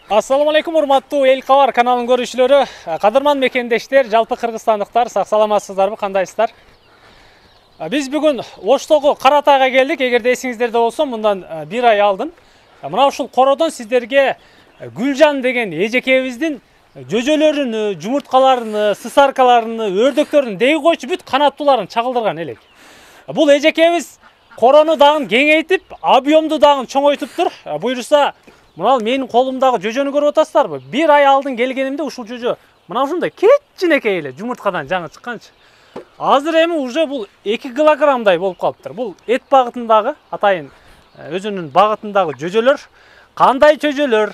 Ассаламу алейкум, урматтуу Эл Кабар каналынын көрүүчүлөрү, кадырман мекендештер, жалпы кыргызстандыктар, сак саламатсыздарбы, кандайсыздар? Биз бүгүн Оштогу Каратайга келдик. Эгерде эсиңиздерде болсо, мындан бир ай алдын мына ушул кородон сиздерге Гүлжан деген эжекебиздин жөжөлөрүн, жумурткаларын, сысаркаларын, өрдөктөрүн дей койчу бүт канаттууларын чагылдырган элек. Бул эжекебиз корону дагы кеңейтип, объемду дагы чоңойтуптур. Буйруса, мына менин колумдагы жөжөнү көрүп атасыздарбы? Бир ай алдын келгенимде ушул жөжө мына ушундай кичинекей эле жумурткадан жаңы чыкканчы. Азыр эми уже бул 2 килограммдай болуп калыптыр. Бул эт багытындагы, атайын өзүнүн багытындагы жөжөлөр, кандай жөжөлөр,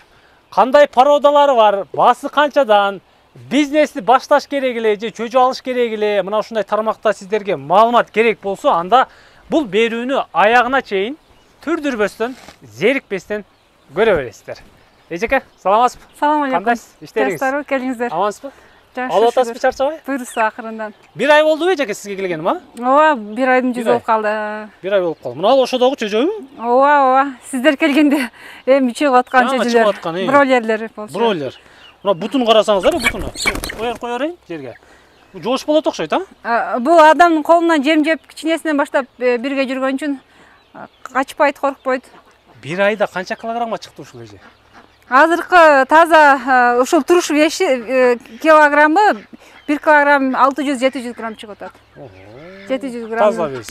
кандай породалары бар, басы канчадан, бизнести башташ керек эле же чөжө алыш керек эле, мына ушундай тармакта сиздерге маалымат керек болсо, анда бул берүүнү аягына чейин түрдүрбөстөн, зерикпестен көрө бересиздер. Эжеке, саламатсызбы? Салам алейкум. Кандайсыз? Иштериңиз? Жаштар, келиңиздер. Амансызбы? Жакшы. Алып атасызбы, чарчабай? Буйруса акырындан. Бир ай болдубу эжеке сизге келгеним, а? Ооба, бир айдын жүзү болуп калды. Бир ай болуп калды. Мына ошодогу жөжөбү? Ооба. Сиздер келгенде эми чыгып аткан жөжөлөр. Бройлерлер болчу. Бройлер. Мына бутун карасаңыздар, бутуну. Кое берейин жерге. Бул жоош болот окшойт, а? Бул адамдын колунан жем жеп кичинесинен баштап бирге жүргөн үчүн качпайт, коркпойт. Бир айда канча килограммга чыкты ушул эже? Азыркы таза ушул туруш килограммы 1 килограмм 600-700 грамм чыгып атат. 700 грамм. Таза бес.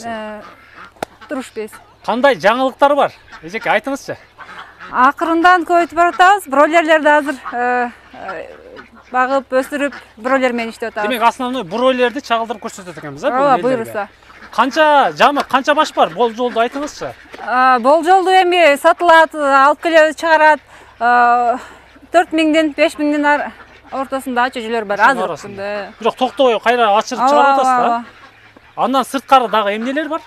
Туруш бес. Кандай жаңылыктар бар? Эжеке, айтыңызчы. Акырындан көбөйтүп баратабыз. Бройлерлерди азыр багып, өстүрүп, бройлер менен иштеп атабыз. Демек, основной бройлерди чагылдырып көрсөтөт экенбиз, а? Ооба, буйруса. Канча жамы, канча баш бар? Болжолду айтыңызчы. Болжолду эми сатылат, алып келип чыгарат. 4000ден 5000ден ортосунда жөжөлөр бар азыр. Бирок токтобой кайра ачырып чыгарып атасыз да? Андан сырткары дагы эмнелер бар?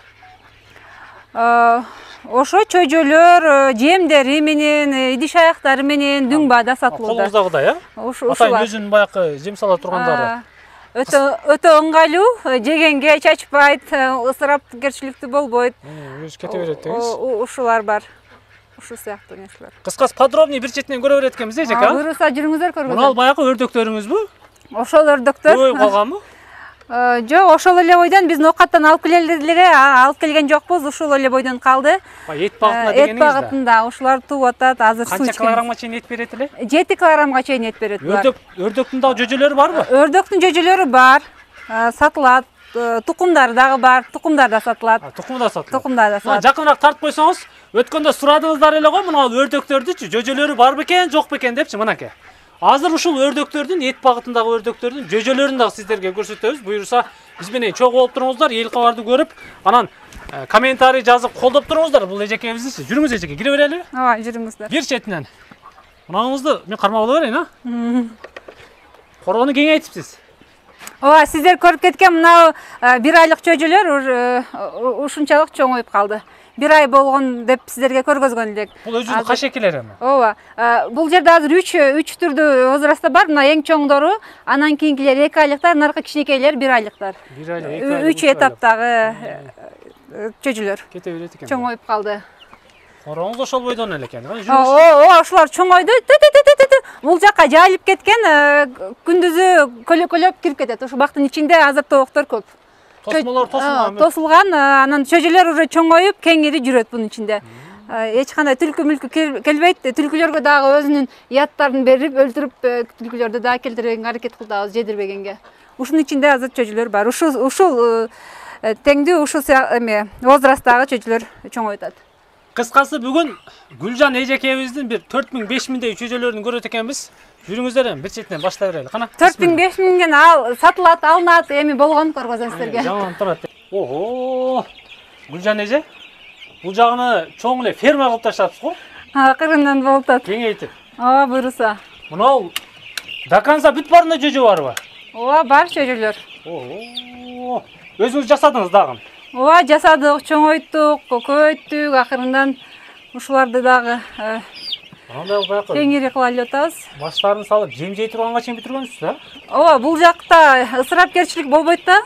Ошо чөжөлөр, жемдери менен, идиш аяктары менен дүңбада сатылууда. Колуңуздагыдай, а? Ушулар. Атайын өзүнүн баягы жем сала тургандары. Өтө ыңгайлуу, жегенге чачпайт, ысырапкерчиликтүү болбойт. Өзү кете берет деңиз. Ушулар бар. Ушул сыяктуу нерселер. Кыскасы подробный бир четинен көрө берет экенбиз, эжеке, а? Буйруса, жүрүңүздөр көргүздөр. Мына баягы өрдөктөрүңүзбү? Ошол өрдөктөр. Көбөйүп калганбы? Жок, ошол эле бойдон биз ноокаттан алып келген жокпуз, ушул эле бойдон калды. Эт багытында дегениңиз да? Эт багытында, ушулар тууп атат, азыр суу ичкен. Канча килограммга чейин эт берет эле? 7 килограммга чейин эт берет булар. Өрдөктүн дагы жөжөлөрү барбы? Өрдөктүн жөжөлөрү бар, сатылат. Тукумдары дагы бар, тукумдар да сатылат. Тукум да сатылат. Тукумдар да сатылат. Жакыныраак тартып койсоңуз, өткөндө сурадыңыздар эле го, мына өрдөктөрдүчү, жөжөлөрү бар бекен, жок бекен депчи, мынакей. Азыр ушул өрдөктөрдүн, эт багытындагы өрдөктөрдүн жөжөлөрүн дагы сиздерге көрсөтөбүз. Буйруса, биз менен чогуу болуп туруңуздар, Эл Кабарды көрүп, анан комментарий жазып колдоп туруңуздар. Бул эжекебизди. Жүрүңүз эжеке, кире берели? Ооба, жүрүңүздөр. Бир четинен. Мынаңызды мен кармап ала берейин, а? Короону кеңейтипсиз. Ооба, сиздер көрүп кеткен мына 1 айлык жөжөлөр ушунчалык чоңоюп калды. 1 ай болгон деп сиздерге көргөзгөн элек. Бул өзүнүн кашекелери эми. Ооба. Бул жерде азыр 3 түрдүү возрастта бар. Мына эң чоңдору, анан кийинкилер 2 айлыктар, наркы кичинекейлер 1 айлыктар. 1 айлык, 2 айлык. 3 этаптагы жөжөлөр. Кете берет экен. Чоңоюп калды. Корооңуз ошол бойдон эле экен, а? Ооба, ошолар чоңойду. Бул жака жайылып кеткен, күндүзү көлөкөлөп кирип кетет. Ошол бактын ичинде азыр тобоктор көп. Тосмолор тосулган, анан чөжөлөр уже чоңоюп, кеңири жүрөт бунун ичинде. Эч кандай түлкү келбейт. Түлкүлөргө дагы өзүнүн яттарын берип, өлтүрүп, түлкүлөрдү дагы келтиргенге аракет кылабыз, жедирбегенге. Ушунун ичинде азыр чөжөлөр бар. Ушул теңдүү, ушул эме возрасттагы чөжөлөр чоңойтат. Кыскасы бүгүн Гүлжан эжекебиздин бир 4000-5000дей чөжөлөрүн көрөт экенбиз. Жүрүңүздөр эми бир четинен баштай берели. Кана. 4000-5000ден сатылат, алынат, эми болгон көргөзөм сиздерге. Жаман турат. Ого! Гүлжан эже, бул жагыны чоң эле ферма кылып таштапсыз го? Акырындан болуп атат. Кеңейтип. Ооба, буйруса. Мынау до конца бүт барында жөжө барбы? Ооба, бар жөжөлөр. Ого! Өзүңүз жасадыңыз дагы? Ооба, жасадык, чоңойттук, көбөйттүк, акырындан ушуларды дагы кеңири кыла эле атабыз. Баштарын салып, жем жей турганга чейин бүтүргөнсүз да? Ооба, бул жакта ысырапкерчилик болбойт да.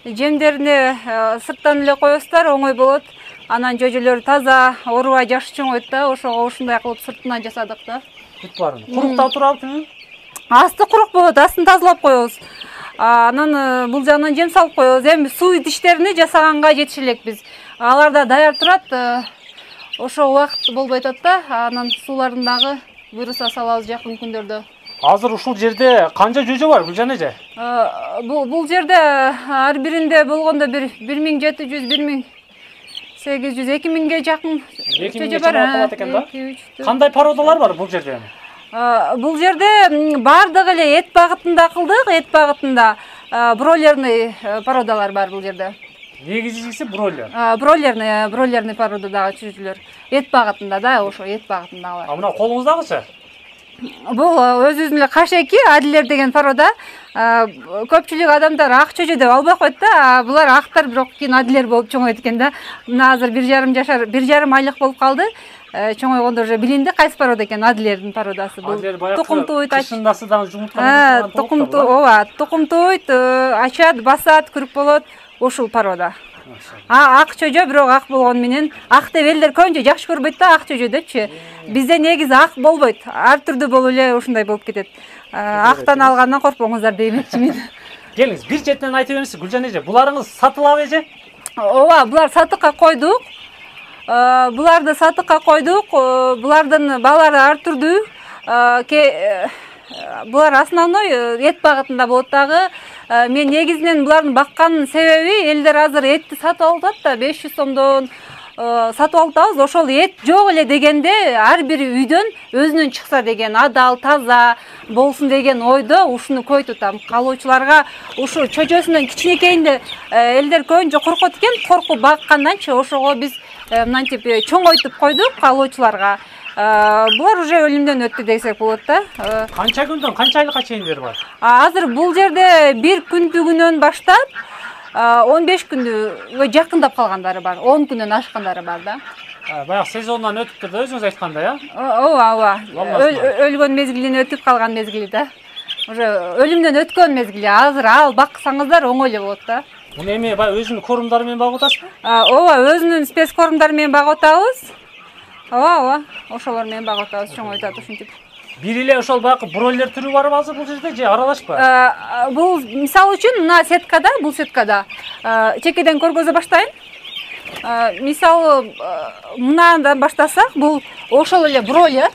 Жемдерине сырттан эле коесуздар, оңой болот. Анан жөжөлөр таза, оорубай жакшы чоңойт да, ошого ушундай кылып сыртынан жасадык да. Бүт барын. Куруктап турабы түбү? Асты курук болот, астын тазалап коебуз. Анан бул жагынан жем салып коебуз. Эми суу идиштерини жасаганга жетише элек биз. Алар да даяр турат. Ошо убакыт болбой атат да. Анан сууларын дагы буйруса салабыз жакын күндөрдө. Азыр ушул жерде канча жөжө бар Гүлжан эже? Бул жерде ар биринде болгондо 1700, 1800, 2000ге жакын жөжө бар. Кандай породалар бар бул жерде? Бул жерде бардыгы эле эт багытында кылдык, эт багытында бройлерный породалар бар бул жерде. Негизгиси бройлер. Бройлерный породадагы чөжөлөр. Эт багытында да, ошо эт багытындагы. Мына колуңуздагычы? Бул өзүбүздүн эле кашеки адилер деген порода. Көпчүлүк адамдар ак чөжө деп албай койт да, булар актар бирок кийин адилер болуп чоңойт экен да. Мына азыр 1,5 айлык болуп калды. Чоңойгондо уже билинди кайсы порода экен адилердин породасы. Бул тукумтуйт, кышындасы дагы жумуртканы тукумтуйт, ачат, басат, күрүк болот. Ушул порода. Ак чөжө, бирок ак болгону менен ак деп элдер көбүнчө жакшы көрбөйт да, ак чөжө депчи. Бизде негизи ак болбойт. Ар түрдүү болуп эле ушундай болуп кетет. Актан алгандан коркпоңуздар демекчимин. Келиңиз, бир четинен айтып бериңиз Гүлжан эже, буларыңыз сатылабы эже? Ооба, булар сатыкка койдук. Буларды сатыкка койдук. Булардын баалары ар түрдүү. Булар основной эт багытында болот дагы. Мен негизинен булардын баккан себеби элдер азыр этти сатып алып атат да 500 сомдон сатып алып атабыз. Ошол эт жок эле дегенде ар бир үйдөн өзүнөн чыкса деген, адал, таза болсун деген ойдо ушуну көйтүтам. Калоочуларга ушу чөжөсүнөн кичинекейинде элдер көбүнчө коркот экен, коркуп бакканданчы ошого биз мынтип чоңойтуп койдук калоочуларга. Булар уже өлүмдөн өттү десек болот да. Канча күндөн канча айлыкка чейиндер бар? Азыр бул жерде бир күндүгүнөн баштап 15 күндүгө жакындап калгандары бар, 10 күндөн ашкандары бар да. Баягы сезондон өтүптүр да өзүңүз айткандай, Ооба. Өлгөн мезгилин өтүп калган мезгили да. Уже өлүмдөн өткөн мезгили. Азыр ал баксаңыздар оңой эле болот да. Муну эми баягы өзүнүн корумдары менен багып атасызбы? Ооба, өзүнүн спец корумдары менен багып атабыз. Ооба, ошолор менен багып атабыз, чоңойтат ушинтип. Бир эле ошол баягы бройлер түрү барбы азыр бул жерде же аралашпы? Бул мисалы үчүн мына сеткада, бул сеткада чекеден көргөзө баштайын. Мисалы мындан баштасак, бул ошол эле бройлер.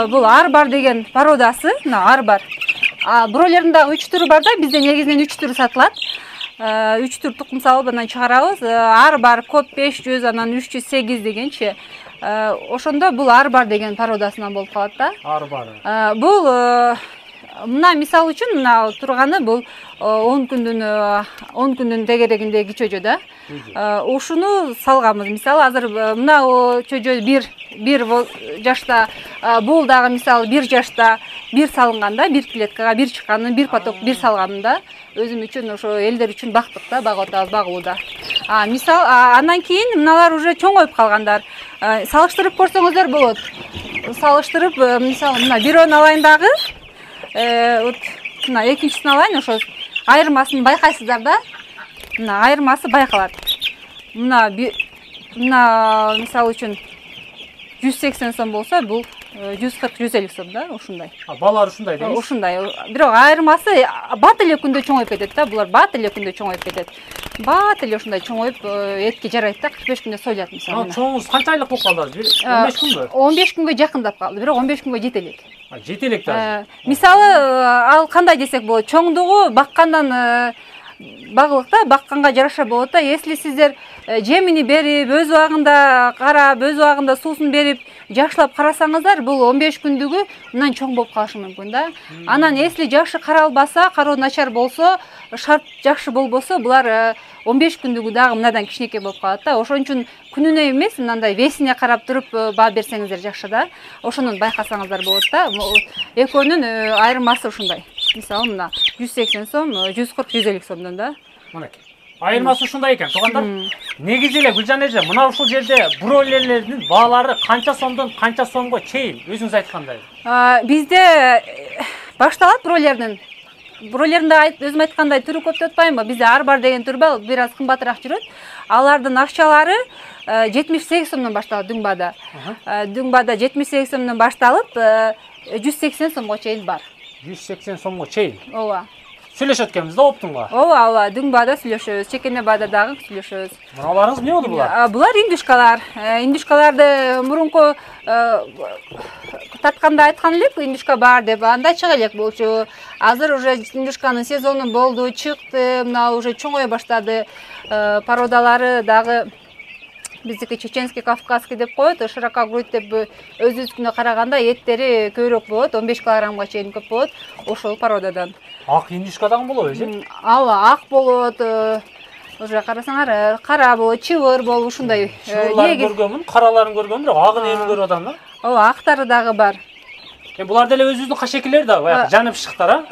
Бул арбар деген породасы, мына арбар. Бройлердин дагы 3 түрү бар да, бизде негизинен 3 түрү сатылат. 3 түр тукум салып анан чыгарабыз. Арбар, коп 500, анан 308 дегенчи. Ошондо бул арбар деген породасынан болуп калат да. Арбар. Бул мына мисалы үчүн мына турганы бул 10 күндүн тегерегиндеги чөжө да. Ушуну салганбыз. Мисалы азыр мына чөжө бир жашта, бул дагы мисалы 1 жашта бир салынганда, бир клеткага бир чыкканы, бир поток бир салганында өзүм үчүн ошо элдер үчүн бактык да, багып атабыз, багылууда. Мисал андан кийин мыналар уже чоңоюп калгандар. Салыштырып көрсөңүздөр болот. Салыштырып, мисалы мына бирөөнү алайын дагы. Вот мына экинчисин алайын, ошо айырмасын байкайсыздар да. Мына айырмасы байкалат. Мына мисалы үчүн 180 сом болсо, бул 140-150 сом да, ушундай. Балар ушундай дейсиз? Ушундай. Бирок айырмасы бат эле күндө чоңоюп кетет да, булар бат эле күндө чоңоюп кетет. Бат эле ушундай чоңоюп этке жарайт да, 45 күндө союлат мисалы. Чоңуңуз канча айлык болуп калды азыр? 15 күнбү? 15 күнгө жакындап калды, бирок 15 күнгө жете элек. Жете элек да. Мисалы ал кандай десек болот, чоңдугу баккандан багылык да, бакканга жараша болот да. Если сиздер жемини берип, өз убагында карап, өз убагында суусун берип, жакшылап карасаңыздар, бул 15 күндүгү мындан чоң болуп калышы мүмкүн да. Анан если жакшы каралбаса, кароо начар болсо, шарт жакшы болбосо, булар 15 күндүгү дагы мындан кичинекей болуп калат да. Ошон үчүн күнүнө эмес, мындай весине карап туруп баа берсеңиздер жакшы да. Ошондон байкасаңыздар болот да. Экөөнүн айырмасы ушундай. Мисалы мына 180 сом, 140-150 сомдон да. Мынакей. Айырмасы ушундай экен, туугандар. Негизи эле Гүлжан эже, мына ушул жерде бройлерлердин баалары канча сомдон канча сомго чейин өзүңүз айткандай? Бизде башталат бройлердин бройлердин да өзүм айткандай түрү көп деп атпаймынбы? Бизде арбар деген түр бар, бир аз кымбатыраак жүрөт. Алардын акчалары 78 сомдон башталат Дүңбада. Дүңбада 78 сомдон башталып 180 сомго чейин бар. 180 сомго чейин. Ооба. Сүйлөшөт экенбиз да оптунга. Ооба, Дүңбада сүйлөшөбүз, Чекенебада дагы сүйлөшөбүз. Мыналарыңыз эмне болду булар? Булар индюшкалар. Индюшкаларды мурунку татканда айткан элек, индюшка бар деп, анда чыга элек болчу. Азыр уже индюшканын сезону болду, чыкты, мына уже чоңое баштады. Породалары дагы биздики чеченский, кавказский деп коет, широкогрудь деп өзүбүзгүнө караганда эттери көбүрөөк болот, 15 килограммга чейин көп болот, ошол породадан. Ак индюшка дагы болобу, же? Ооба, ак болот, уже карасаңар, кара болот, чыбыр болот, ушундай. Чыбырларын көргөнмүн, караларын көргөнмүн, бирок агын эми көрүп атам да. Ооба, актары дагы бар. Булар деле өзүбүздүн кашекилер да, баягы жанып шыктар,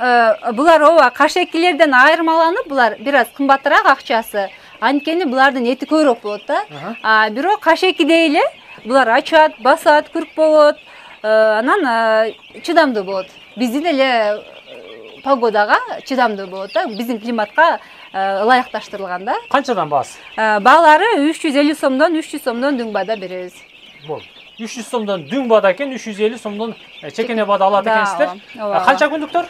Булар ооба, кашекилерден айырмаланып, булар бир аз кымбатыраак акчасы. Анткени булардын эти көбүрөөк болот да. Бирок кашеки дейле, булар ачат, басат, күрк болот, анан чыдамдуу болот. Биздин эле погодага чыдамдуу болот да, биздин климатка ылайыкташтырылган да. Канчадан баасы? Баалары 350 сомдон 300 сомдон Дүңбада беребиз. Болду. 300 сомдон Дүңбада экен, 350 сомдон Чекенебада алат экенсиздер. Канча күндүктөр?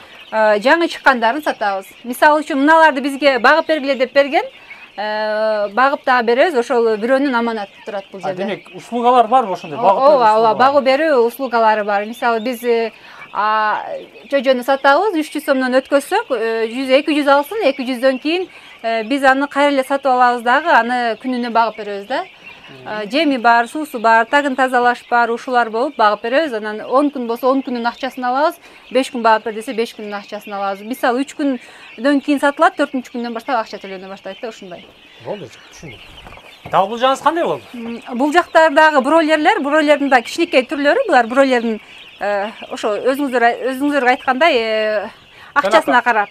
Жаңы чыккандарын сатабыз. Мисалы үчүн мыналарды бизге багып бергиле деп берген. Багып дагы беребиз, ошол бирөөнүн аманаты турат бул жерде. Демек, услугалар барбы ошондой? Ооба, багып берүү услугалары бар. Мисалы биз жожону сатабыз, 300 сомдон өткөзсөк, 200 алсын, 200дөн кийин биз аны кайра эле сатып алабыз дагы, аны күнүнө багып беребиз да. Жеми бар, суусу бар, тагын тазалаш бар, ушулар болуп багып беребиз. Анан 10 күн болсо 10 күнүн акчасын алабыз, 5 күн багып бер десе 5 күнүн акчасын алабыз. Мисалы 3 күндөн кийин сатылат, 4-күндөн баштап акча төлөнө баштайт да, ушундай. Болду, түшүндүм. Дагы бул жагыңыз кандай болду? Бул жактардагы бройлерлер, бройлердин да кичинекей түрлөрү, булар бройлердин ошо өзүңүздөр айткандай акчасына карап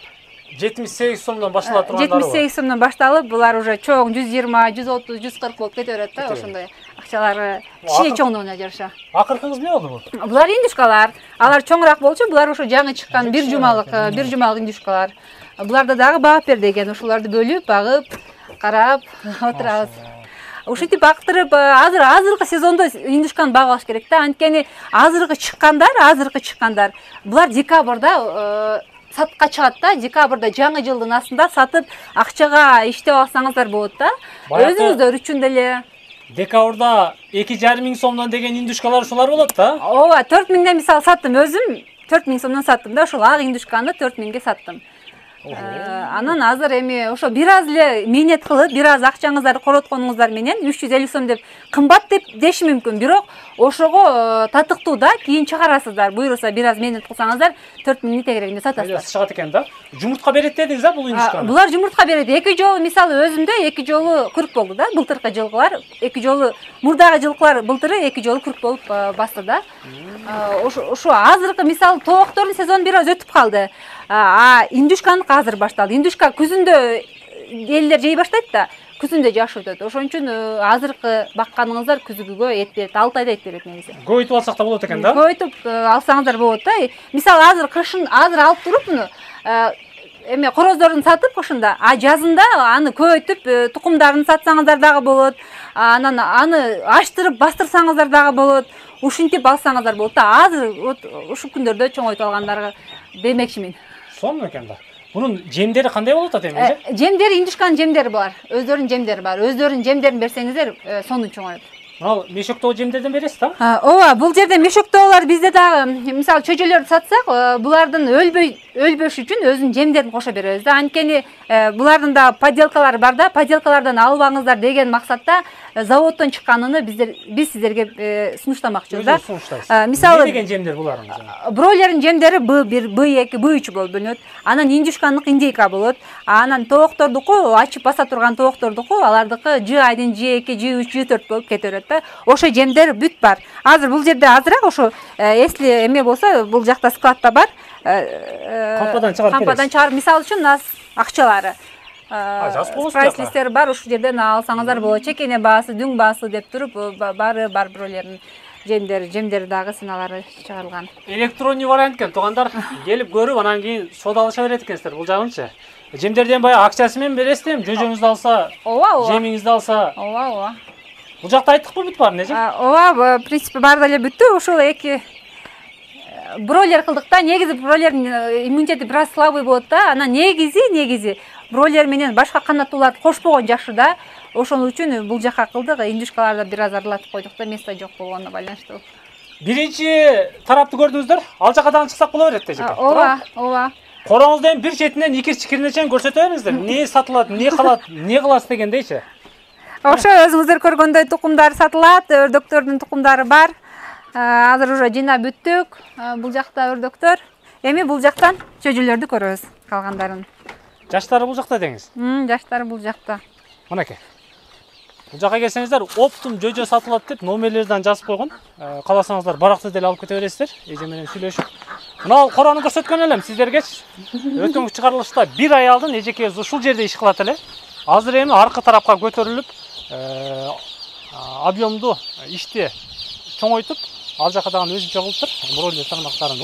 78 сомдон башталат тургандар. 78 сомдон башталып, булар уже чоң 120, 130, 140 болуп кете берет да, ошондой. Акчалары кичине чоңдугуна жараша. Акыркыңыз эмне болду бул? Булар индюшкалар. Алар чоңураак болчу, булар ошо жаңы чыккан бир жумалык индюшкалар. Буларда дагы багып бер деген, ошолорду бөлүп, багып, карап отурабыз. Ушинтип бактырып, азыркы сезондо индюшканы багып алыш керек да. Анткени азыркы чыккандар, булар декабрда сатка чыгат да, декабрда жаңы жылдын астында сатып акчага иштеп алсаңыздар болот да. Өзүңүздөр үчүн деле. Декабрда 2,5 миң сомдон деген индюшкалар ушулар болот да? Ооба, 4 миңден мисалы саттым өзүм, 4 миң сомдон саттым да, ошол ак индюшканы 4 миңге саттым. Анан азыр эми ошо бир аз эле мээнет кылып, бир аз акчаңыздарды коротконуңуздар менен 350 сом деп кымбат деп деши мүмкүн, бирок ошого татыктуу да, кийин чыгарасыздар. Буйруса бир аз мээнет кылсаңыздар 4 миңдин тегерегинде сатасыздар. Чыгат экен да. Жумуртка берет дедиңиз да бул индюшканы? Булар жумуртка берет. Эки жолу мисалы өзүмдө 2 жолу күрк болду да, былтыркы жылкылар, 2 жолу мурдагы жылкылар былтыры 2 жолу күрк болуп басты да. Ошо азыркы мисалы тооктордун сезону бир аз өтүп калды. Индюшканы азыр башталды. Индюшка күзүндө элдер жей баштайт да, күзүндө жакшы өтөт. Ошон үчүн азыркы бакканыңыздар күзгүгө эт берет, 6 айда эт берет негизи. Көйүтүп алсак да болот экен да? Көйүтүп алсаңыздар болот да. Мисалы азыр кышын азыр алып туруп муну эме короздорун сатып кышында, жазында аны көйүтүп тукумдарын сатсаңыздар дагы болот. Анан аны аштырып бастырсаңыздар дагы болот. Ушинтип алсаңыздар болот да. Азыр ушу күндөрдө чоңойтуп алгандарга демекчимин. Сонун экен да. Бунун жемдери кандай болот эми? Жемдери индюшканын жемдери бар. Өздөрүнүн жемдери бар. Өздөрүнүн жемдерин берсеңиздер, сонун чоңоет. Ал мешоктоо жемдерден бересиз да? Ооба, бул жерде мешоктоолор бизде дагы, мисалы чөжөлөрдү сатсак, булардын өлбөш үчүн өзүнүн жемдерин кошо беребиз да. Анткени булардын да поделкалары бар да, поделкалардан албаңыздар деген максатта заводдон чыкканын биз сиздерге сунуштамакчыбыз да. Мисалы эмне деген жемдер буларыңыз? Бройлердин жемдери B1, B2, B3 болуп бөлүнөт. Анан индюшканыкы индейка болот. Анан тооктордуку, ачып баса турган тооктордуку, алардыкы G1, G2, G3, G4 болуп кете берет да. Ошо жемдер бүт бар. Азыр бул жерде азыраак ошо если эме болсо, бул жакта складта бар. Кампадан чыгарып, мисалы үчүн нас акчалары. Прайс-листтери бар, ушул жерден алсаңыздар болот. Чекене баасы, Дүң баасы деп туруп баары бар бройлердин. жемдери дагы сыналары чыгарылган. Электронный вариант экен. Туугандар келип көрүп, анан кийин содалаша берет экенсиздер. Бул жагынчы. Жемдерден баягы акчасы менен бересиздерби? Жөжөңүздү алса, жемиңизди алса. Ооба. Бул жакта айттыкпы бүт баарын, эже? Ооба, в принципе баары деле бүттү. Ошол эки бройлер кылдык да. Негизи бройлердин иммунитети бир аз слабый болот да. Анан негизи бройлер менен башка канаттууларды кошпогон жакшы да. Ошон үчүн бул жакка кылдык. Индюшкаларды бир аз аралатып койдук да, место жок болгонуна байланыштуу. Биринчи тарапты көрдүңүздөр. Ал жака дагы чыксак боло берет эже. Ооба. Короңуздун бир четинен икир-чикирине чейин көрсөтө бериңиздер. Не сатылат, не калат, не кыласыз дегендейчи. Ошо өзүңүздөр көргөндөй тукумдар сатылат, өрдөктөрдүн тукумдары бар. Азыр уже жыйнап бүттүк. Бул жакта өрдөктөр. Эми бул жактан чөжөлөрдү көрөбүз, калгандарын. Жаштары бул жакта деңиз. Жаштары бул жакта. Мынакей. Бул жака келсеңиздер, оптум жөжө сатылат деп номерлерден жазып койгон. Кааласаңыздар баракты деле алып кете бересиздер. Эже менен сүйлөшүп. Мына корону көрсөткөн элем сиздергечи. Өткөнгү чыгарылышта 1 ай алдын эжекебиз ушул жерде иш кылат эле. Азыр эми аркы тарапка көтөрүлүп, объемду ишти чоңойтуп, ал жака дагы өзүнчө кылыптыр. Бройлер тармактарын.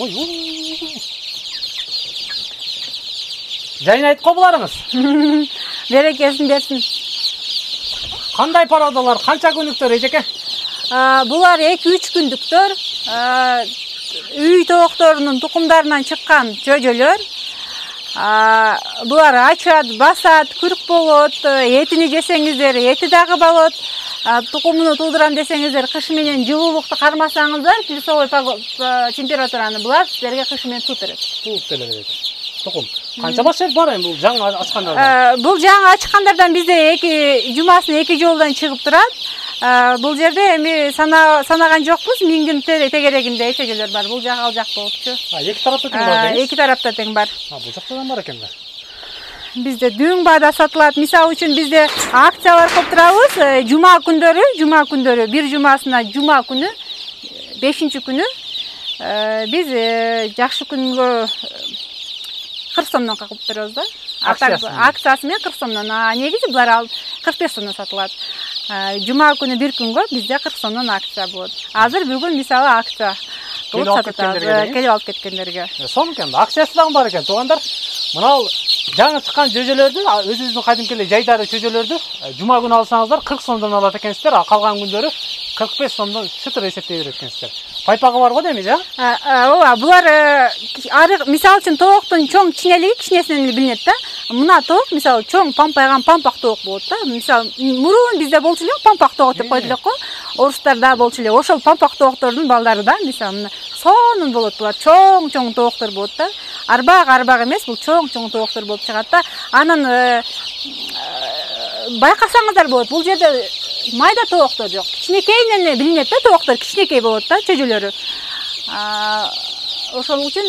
Жайын айткы буларыңыз. Берекесин берсин. Кандай породалар, канча күнүктөр эжеке? Булар 2-3 күндүктөр. Үй тоокторунун тукумдарынан чыккан чөжөлөр. Булар ачат, басат, күрк болот, этини жесеңиздер, эти дагы болот. Тукумуну туудурам десеңиздер, кыш менен жылуулукту кармасаңыздар, плюсовой температураны булар силерге кыш менен тууп берет. Тууп деле берет. Тукум. Канча баш бар эми бул жаңы ачкандардан? Бул жаңы ачкандардан бизде жумасына 2 жолдон чыгып турат. Бул жерде эми санаган жокпуз, 1000 күн тегерегинде чөжөлөр бар. Бул жак ал жак болупчу. Эки тарапта тең бар дейсиз? Эки тарапта тең бар. Бул жактан бар экен да. Бизде дүң баада сатылат. Мисалы үчүн бизде акциялар кылып турабыз. Жума күндөрү, бир жумасына жума күнү, 5-күнү биз жакшы күнгө 40 сомдон кылып беребиз да. Акциясы менен 40 сомдон. Негизи булар 45 сомдон сатылат. Жума күнү бир күнгө бизде 40 сомдон акция болот. Азыр бүгүн мисалы акция кылып сатабыз, келип алып кеткендерге. Сонун экен. Акциясы дагы бар экен. Туугандар, мына жаңы чыккан жөжөлөрдү, өзүбүздүн кадимкиле жайдары чөжөлөрдү жума күнү алсаңыздар 40 сомдон алат экенсиздер, калган күндөрү 45 сомдон чытыр эсептей берет экенсиздер. Пайпагы бар го дейми, жа? Ооба, булар мисалы үчүн тооктун чоң кичинелиги кичинесинен эле билинет да. Мына тоок мисалы чоң пампайган пампак тоок болот да. Мисалы мурун бизде болчу эле пампак тоок деп койдулук го. Орустарда болчу эле. Ошол пампак тооктордун балдары да, мисалы сонун болот булар. Чоң тооктор болот да. Арбак эмес, бул чоң тооктор болуп чыгат да. Анан байкасаңыздар болот. Бул жерде майда тооктор жок. Кичинекейинен эле билинет да, тооктор кичинекей болот да, чөжөлөрү. Ошол үчүн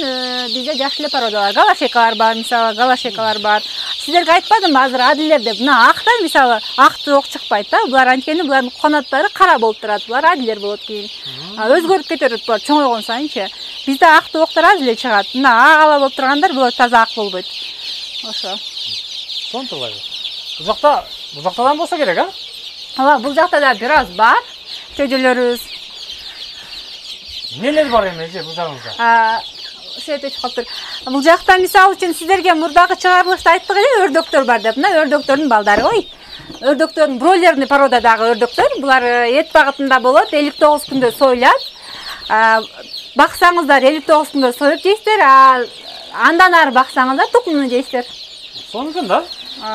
бизде жакшы эле породалар, галашекалар бар, мисалы галашекалар бар. Сиздерге айтпадымбы азыр адилер деп? Мына акта мисалы ак тоок чыкпайт да. Булар анткени булардын канаттары кара болуп турат. Булар адилер болот кийин. Өзгөрүп кетет булар чоңойгон сайынчы. Бизде ак тооктор аз эле чыгат. Мына ак ала болуп тургандар булар таза ак болбойт. Ошо. Сонтугай. Бул жактадан болсо керек, а? Ооба, бул жакта да бир аз бар. Чөжөлөрүбүз. Нелер бар эми эже бул жагыңызда? Сөйтүп калыптыр. Бул жакта мисалы үчүн сиздерге мурдагы чыгарылышта айттык эле, өрдөктөр бар деп. Мына өрдөктөрдүн балдары, Өрдөктөрдүн бройлерный породадагы өрдөктөр. Булар эт багытында болот, 59 күндө союлат. Баксаңыздар 59 күндө союп жейсиздер, андан ары баксаңыздар тукумун жейсиздер. Сонун экен да.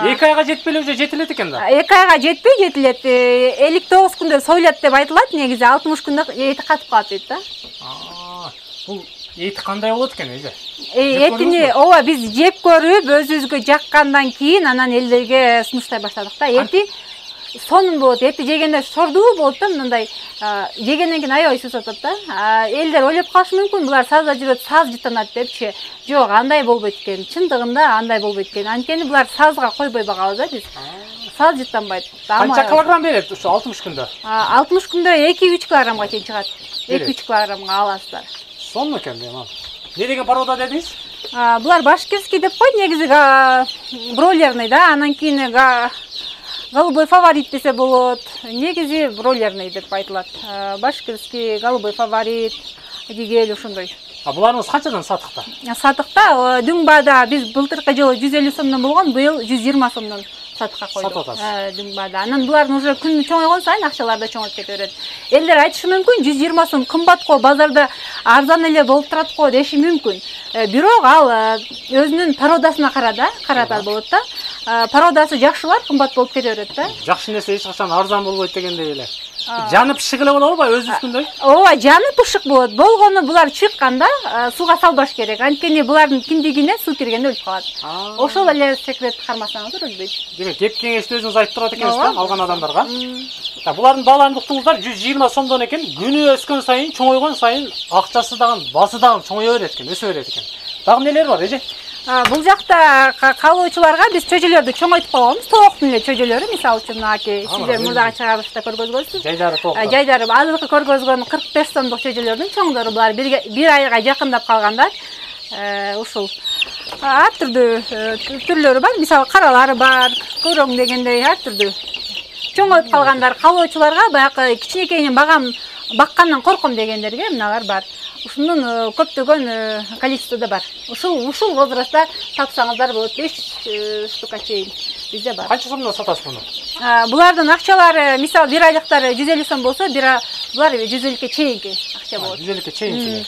2 айга жетпей эле уже жетилет экен да. 2 айга жетпей жетилет. 59 күндө союлат деп айтылат, негизи 60 күндө эти катып калат дейт да. Бул эти кандай болот экен эже? Этини ооба биз жеп көрүп, өзүбүзгө жаккандан кийин анан элдерге сунуштай баштадык да. Эти сонун болот. Эти жегенде сордуу болот да, мындай жегенден кийин аябай сусатат да. Элдер ойлоп калышы мүмкүн, булар сазда жүрөт, саз жытанат депчи. Жок, андай болбойт экен. Чындыгында андай болбойт экен. Анткени булар сазга койбой багабыз да биз. Саз жытанбайт. Канча килограмм берет ушу 60 күндө? 60 күндө 2-3 килограммга чейин чыгат. 2-3 килограммга аласыздар. Сонун экен дейм. Не деген порода дедиңиз? Булар башкирский деп койт, негизи бройлерный да, анан кийин голубой фаворит десе болот. Негизи бройлерный деп айтылат. Башкирский голубой фаворит дегел ушундай. Буларыңыз канчадан сатыкта? Сатыкта Дүңбада биз былтыркы жылы 150 сомдон болгон, быйыл 120 сомдон сатыкка койдук. Дүңбада. Анан булардын уже күн чоңойгон сайын акчалар да чоңоюп кете берет. Элдер айтышы мүмкүн 120 сом кымбат го, базарда арзан эле болуп турат го деши мүмкүн. Бирок ал өзүнүн породасына карата болот да. Породасы жакшылар кымбат болуп кете берет да. Жакшы нерсе эч качан арзан болбойт дегендей эле. Жанып пышык эле болобу, өз үстүндө? Ооба, жанып пышык болот. Болгону булар чыкканда сууга салбаш керек. Анткени булардын киндигине суу киргенде өлүп калат. Ошол эле секрет кармасаңыздар өлбөйт. Демек, кеп кеңешти өзүңүз айтып турат экенсиз да, алган адамдарга. Булардын бааларын уктуңуздар, 120 сомдон экен, күнү өскөн сайын, чоңойгон сайын акчасы дагы, басы дагы чоңое берет экен, өсө берет экен. Дагы эмнелер бар, эже? Бул жакта калоочуларга биз чөжөлөрдү чоңойтуп койгонбуз. Тооктун эле чөжөлөрү, мисалы үчүн сиздер мурдагы чыгарылышта көргөзгөнсүз. Жайдары азыркы көргөзгөн 45 сомдук чөжөлөрдүн чоңдору булар бир айга жакындап калгандар. Ушул ар түрдүү түрлөрү бар. Мисалы каралары бар, көрөң дегендей ар түрдүү. Чоңоюп калгандар калоочуларга баягы кичинекейинен баккандан корком дегендерге мыналар бар. Ушунун көптөгөн количествода бар. Ушул возрастта тапсаңыздар болот, 5 штука чейин бизде бар. Канча сомдон сатасыз муну? Булардын акчалары, мисалы бир айлыктары 150 сом болсо, булар 150 чейинки акча болот. 150 чейинки.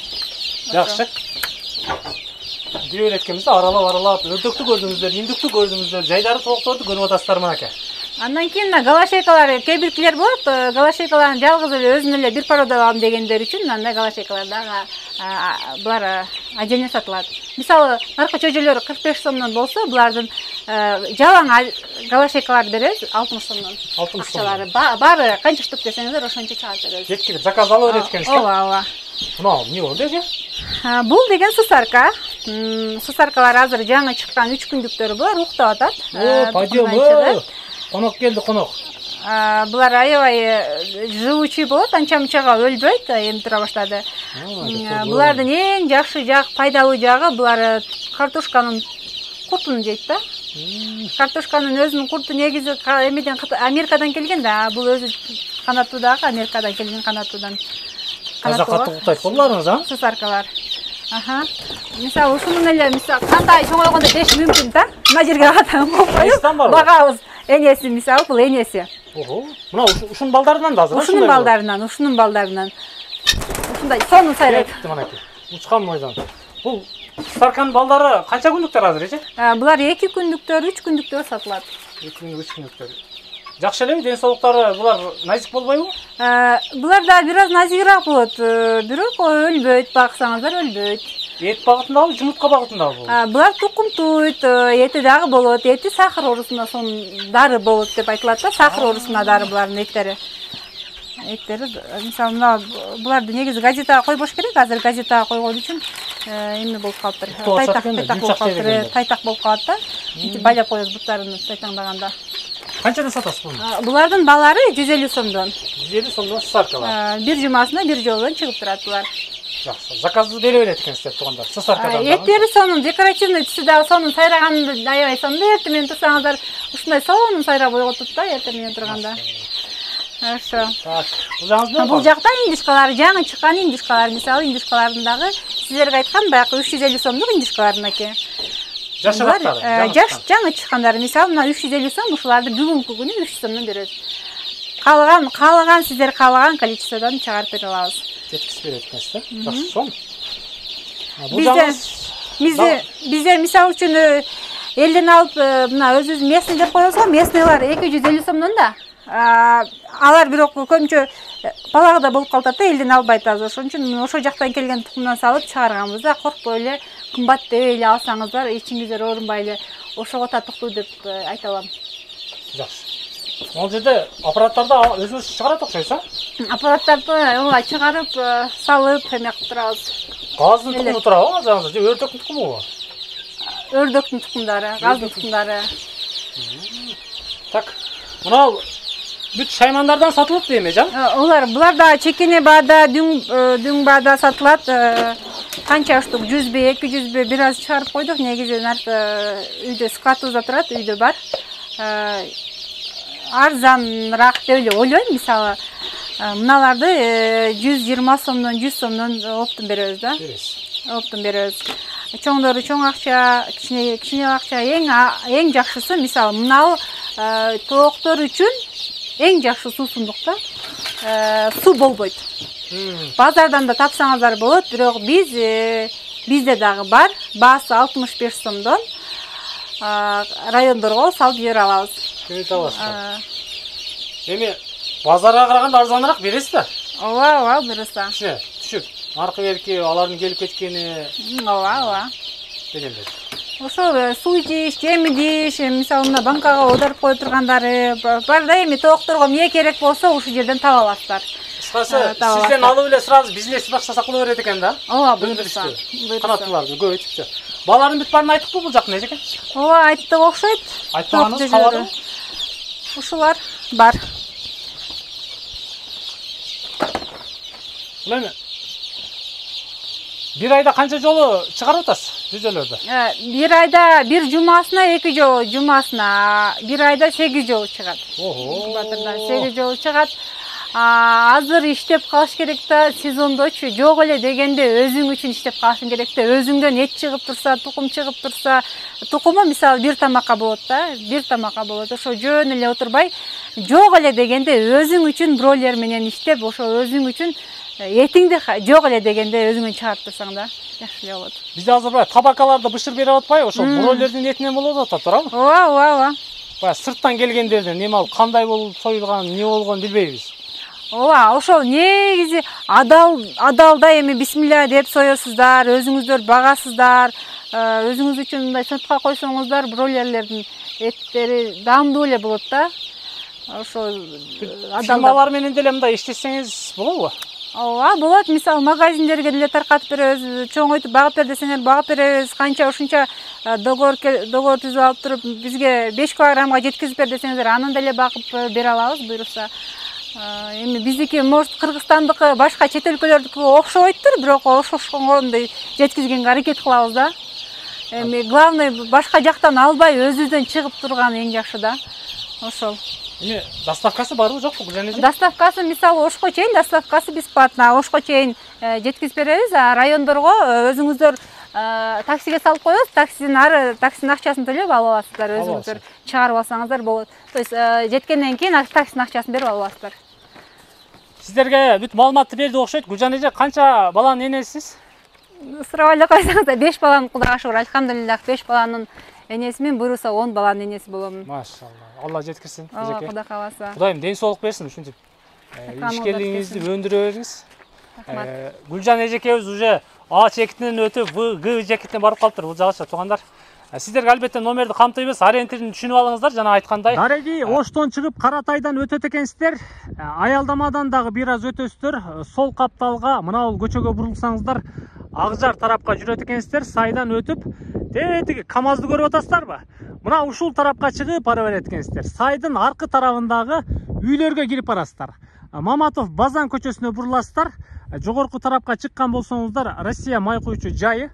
Жакшы. Бирөө эткенбизде аралап, өрдөктү көрдүңүздөр, индүктү көрдүңүздөр, жайдары тоокторду көрүп атасыздар мынакей. Андан кийин галашейкалар, кээ-биркилер болот, галашейкаларын жалгыз эле өзүн эле бир порода алам дегендер үчүн андай галашейкалар дагы булар отдельно сатылат. Мисалы, наркы чөжөлөрү 45 сомдон болсо, булардын жалаң галашейкаларды беребиз 60 сомдон. Акчалары баары канча штук десеңиздер, ошончо чыгарып беребиз. Жеткиле заказ алып берет экенсиз да? Ооба. Мына эмне болду эже? Бул деген сусарка. Сусаркалар азыр жаңы чыккан 3 күндүктөрү булар, уктап атат. Пойдем. Конок келди, конок. Булар аябай живучий болот, анча-мунчага өлбөйт, эми тура баштады. Булардын эң жакшы пайдалуу жагы булар картошканын куртун жейт да. Картошканын өзүнүн курту негизи эмеден Америкадан келген да, бул өзү канаттуудагы Америкадан келген канаттуудан. Каза катты уктайт буларыңыз, а? Сусаркалар. Мисалы, ушунун эле кандай чоңойгондо деш мүмкүн да. Мына жерге катам коюп, багабыз. Энеси, мисалы, бул энеси. Мына ушунун балдарынан да азыр. Ушунун балдарынан. Ушундай сонун сайрайт. Учкан мойдон. Бул сусарканын балдары канча күндүктөр азыр эже? Булар 2 күндүктөр, 3 күндүктөр сатылат. 2 күндүк, 3 күндүктөр. Жакшы элеби, ден соолуктары булар назик болбойбу? Булар да бир аз назигирээк болот, бирок өлбөйт, баксаңыздар өлбөйт. Эт багытындабы, жумуртка багытындабы бул? Булар тукумтуйт, эти дагы болот, эти сахар оорусуна дары болот деп айтылат да, сахар оорусуна дары булардын эттери. Мисалы, мына буларды негизи газетага койбош керек, азыр газетага койгон үчүн эме болуп калыптыр. Тайтак болуп калат да. Байлап коебуз буттарын тайтаңдаганда. Канчадан сатасыз буну? Булардын баалары 150 сомдон. 150 сомдон сусаркалар. Бир жумасына бир жолдон чыгып турат булар. Жакшы. Заказды бере берет экенсиздер туугандар. Сусаркадан. Эттери сонун, декоративный түсү дагы сонун, сайраганды аябай сонун. Эртең менен турсаңыздар, ушундай сонун сайрап ойготот да эртең менен турганда. Хорошо. Так. Бул жакта индюшкалар, жаңы чыккан индюшкалар, мисалы, индюшкалардын дагы сиздерге айткан баягы 350 сомдук индюшкалардын аке. Жашыраактары. Жаңы чыккандары, мисалы, мына 350 сом, ушуларды бүгүнкү күнү 300 сомдон беребиз. Каалаган сиздер каалаган количестводон чыгарып бере алабыз. Жеткизип берет экенсиз да? Жакшы сом. Биздер мисалы үчүн элден алып мына өзүбүз местный деп коебуз го, местныйлар 250 сомдон да. Алар бирок көбүнчө балагыда болуп калат да, элден албайт азыр. Ошон үчүн ошо жактан келген тукумдан салып чыгарганбыз да, коркпой эле, кымбат деп эле алсаңыздар, ичиңиздер оорунбай эле ошого татыктуу деп айта алам. Жакшы. Ал жерде аппараттарды өзүңүз чыгарат окшойсуз, а? Аппараттарды ооба чыгарып, салып, эме кылып турабыз. Газдын тукуму турабы, азыр же өрдөктүн тукумубу? Өрдөктүн тукумдары, газдын тукумдары. Так. Мына бүт шаймандардан сатылат дейм, жан? Булар да чекене баада, дүң баада сатылат. Канча штук 100бе, 200бе бир аз чыгарып койдук. Негизи наркы үйдө складыбызда турат, үйдө бар. арзаныраак деп эле ойлойм. Мисалы, мыналарды 120 сомдон 100 сомдон оптун беребиз да. Оптун беребиз. Чоңдору чоң акча, кичине акча. Эң жакшысы мисалы мынау тооктор үчүн эң жакшы суусундукта суу болбойт. Базардан да тапсаңыздар болот, бирок бизде дагы бар. Баасы 65 сомдон райондорго салып жибере алабыз. Жибере аласыздар. Эми базарга караганда арзаныраак бересиз да? Ооба, буюрса. Түшүп, аркы берки алардын келип кеткени. Ооба. Дегендей. Ошол суу ичиш, жем идиш, мисалы мына банкага оодарып кое тургандары бар да, эми тоокторго эмне керек болсо ушул жерден таба аласыздар. Кыскасы, сизден алып эле сразу бизнес баштасак боло берет экен да? Ооба, буюрса. Канаттууларды көбөйтүпчү. Балалардын бүт баарын айттыкпы бул жактан эжеке? Ооба, айттык окшойт. Айтпаганыңыз кабарбы? Ушулар бар. Эми бир айда канча жолу чыгарып атасыз жүзөлөрдү? Бир айда бир жумасына 2 жолу, жумасына бир айда 8 жолу чыгат. Батырдан 8 жолу чыгат. Азыр иштеп калыш керек да, сезондочу жок эле дегенде өзүң үчүн иштеп калышың керек да. Өзүңдөн эт чыгып турса, тукум чыгып турса, тукуму мисалы бир тамакка болот да, бир тамакка болот. Ошо жөн эле отурбай, жок эле дегенде өзүң үчүн бройлер менен иштеп, ошо өзүң үчүн этиңди жок эле дегенде өзүңөн чыгарып турсаң да, жакшы эле болот. Бизде азыр баягы табакаларда бышыр берип атпайбы? Ошо бройлердин этинен болуп атат, туурабы? Ооба. Баягы сырттан келгендерден эми ал кандай болуп союлган, эмне болгонун билбейбиз. Ооба, ошол негизи адалда эми бисмилля деп соёсуздар, өзүңүздөр багасыздар, өзүңүз үчүн мындай сыртка койсоңуздар, бройлерлердин эттери даамдуу эле болот да. Ошол фирмалар менен деле мындай иштесеңиз болобу? Ооба, болот. Мисалы магазиндерге деле таркатып беребиз, чоңойтуп багып бер десеңер багып беребиз. Канча ушунча договор түзүп алып туруп, бизге 5 килограммга жеткизип бер десеңиздер, анын деле багып бере алабыз, буюрса. Эми биздики, может, Кыргызстандыкы башка чет өлкөлөрдүкү окшобойттур, бирок ошошкондой жеткизгенге аракет кылабыз да. Эми главный башка жактан албай өзүбүздөн чыгып турган эң жакшы да. Ошол. Эми доставкасы барбы, жокпу Гүлжан эже? Доставкасы мисалы Ошко чейин доставкасы бесплатно. Ошко чейин жеткизип беребиз, а райондорго өзүңүздөр таксиге салып коебуз, таксинин акчасын төлөп алып аласыздар, өзүңүздөр чыгарып алсаңыздар болот. То есть жеткенден кийин таксинин акчасын берип алып аласыздар. Сиздерге бүт маалыматты берди окшойт. Гүлжан эже канча баланын энесисиз? Сурап эле койсоңуз, 5 баланын Кудайга шүгүр, альхамдулиллах, 5 баланын энесимин, буюрса 10 баланын энеси боломун. Машалла. Алла жеткирсин, эжеке. Кудай кааласа. Кудайым ден соолук берсин, ушинтип ишкерлигиңизди өндүрө бериңиз. Гүлжан эжекебиз уже А чекитинен өтүп, Г чекитине барып калыптыр. Бул жагыча туугандар. Сиздерге албетте номерди камтыйбыз, ориентирин түшүнүп алыңыздар, жана айткандай. Дареги, Оштон чыгып Каратайдан өтөт экенсиздер. Аялдамадан дагы бир аз өтөсүздөр. Сол капталга мына бул көчөгө бурулсаңыздар, Акжар тарапка жүрөт экенсиздер. Сайдан өтүп, тетиги КамАЗды көрүп атасыздарбы? Мына ушул тарапка чыгып бара берет экенсиздер. Сайдын аркы тарабындагы үйлөргө кирип барасыздар. Маматов Базан көчөсүнө буруласыздар. Жогорку тарапка чыккан болсоңуздар, Россия май куючу жайы.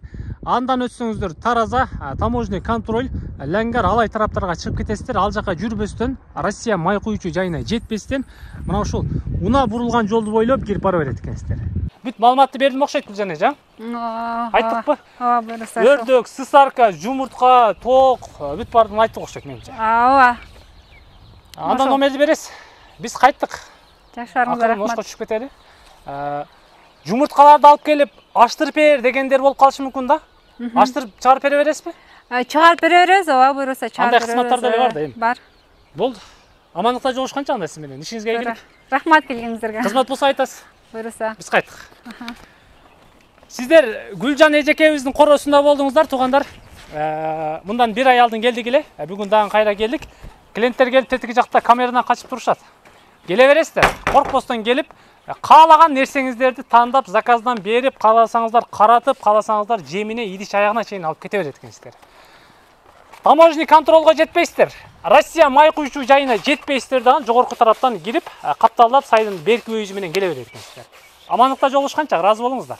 Андан өтсөңүздөр Тараза, таможный контроль, Ләңгар алай тараптарга чыгып кетесиздер. Ал жака жүрбөстөн, Россия май куючу жайына жетпестен, мына ушул уна бурулган жолду бойлоп кирип бара берет экенсиздер. Бүт маалыматты бердим окшойт Гүлжан эже. Айттыкпы? Ооба, буюрса. Өрдөк, сысарка, жумуртка, тоок, бүт баарын айттык окшойт менимче. Ооба. Андан номерди бересиз. Биз кайттык. Жакшыларыңызга рахмат. Ошко түшүп кетели. Жумурткаларды алып келип, аштырып бер дегендер болуп калышы мүмкүн да? Аштырып чыгарып бере бересизби? Чыгарып бере беребиз, ооба, буюрса чыгарып бере беребиз. Андай кызматтар деле бар да эми. Бар. Болду. Амандыкта жолугушканча анда сиз менен. Ишиңизге ийгилик. Рахмат келгениңиздерге. Кызмат болсо айтасыз. Буюрса. Биз кайттык. Сиздер Гүлжан эжекебиздин коросунда болдуңуздар, туугандар. Мындан бир ай алдын келдик эле. Бүгүн дагы кайра келдик. Клиенттер келип тетиги жакта камерадан качып турушат. Келе бересиздер. Коркпостон келип, каалаган нерсеңиздерди тандап, заказдан берип, кааласаңыздар каратып, кааласаңыздар жемине, идиш аягына чейин алып кете берет экенсиздер. Таможный контролго жетпейсиздер. Россия май куючу жайына жетпейсиздер дагы жогорку тараптан кирип, капталдап сайдын берки өйүзү менен келе берет экенсиздер. Амандыкта жолугушканча ыраазы болуңуздар.